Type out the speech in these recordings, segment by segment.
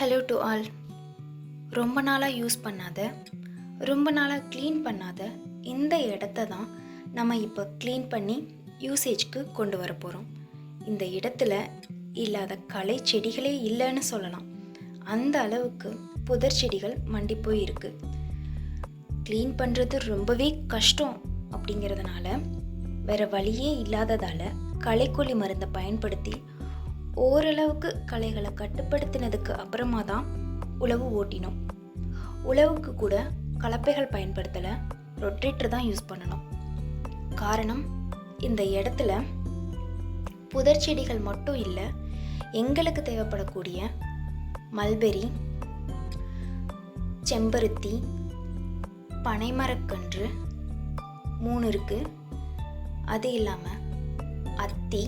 Hello to all. ரொம்ப நாளாக use பண்ணாத, ரொம்ப நாளாக க்ளீன் பண்ணாத இந்த இடத்த தான் நம்ம இப்போ க்ளீன் பண்ணி யூசேஜ்க்கு கொண்டு வர போகிறோம். இந்த இடத்துல இல்லாத களை செடிகளே இல்லைன்னு சொல்லலாம். அந்த அளவுக்கு புதர் செடிகள் மண்டி போய் இருக்குது. க்ளீன் பண்ணுறது ரொம்பவே கஷ்டம் அப்படிங்கிறதுனால வேறு வழியே இல்லாததால் களைக்கொல்லி மருந்தை பயன்படுத்தி ஓரளவுக்கு களைகளை கட்டுப்படுத்தினதுக்கு அப்புறமா தான் உழவு ஓட்டினோம். உழவுக்கு கூட கலப்பைகள் பயன்படுத்தலை, ரொட்டேட்டர் தான் யூஸ் பண்ணணும். காரணம், இந்த இடத்துல புதர் செடிகள் மட்டும் இல்லை, எங்களுக்கு தேவைப்படக்கூடிய மல்பெரி, செம்பருத்தி, பனைமரக்கன்று 3 இருக்குது. அது இல்லாமல் அத்தி,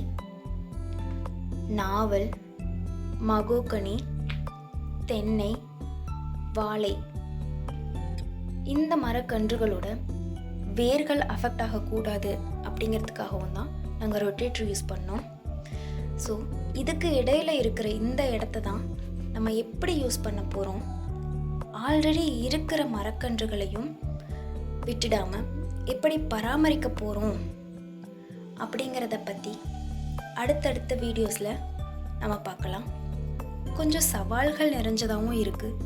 நாவல், மகோகனி, தென்னை, வாழை, இந்த மரக்கன்றுகளோட வேர்கள் அஃபெக்ட் ஆகக்கூடாது அப்படிங்கிறதுக்காகவும் தான் நாங்கள் ரொட்டேட்டர் யூஸ் பண்ணோம். ஸோ இதுக்கு இடையில் இருக்கிற இந்த இடத்த தான் நம்ம எப்படி யூஸ் பண்ண போகிறோம், ஆல்ரெடி இருக்கிற மரக்கன்றுகளையும் விட்டுடாமல் எப்படி பராமரிக்க போகிறோம் அப்படிங்கிறத பற்றி அடுத்தடுத்த வீடியோஸில் நம்ம பார்க்கலாம். கொஞ்சம் சவால்கள் நிறைஞ்சதாகவும் இருக்குது.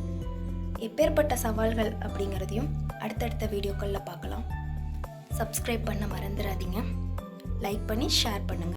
எப்பேற்பட்ட சவால்கள் அப்படிங்கிறதையும் அடுத்தடுத்த வீடியோக்களில் பார்க்கலாம். சப்ஸ்கிரைப் பண்ண மறந்துடாதீங்க. லைக் பண்ணி ஷேர் பண்ணுங்கள்.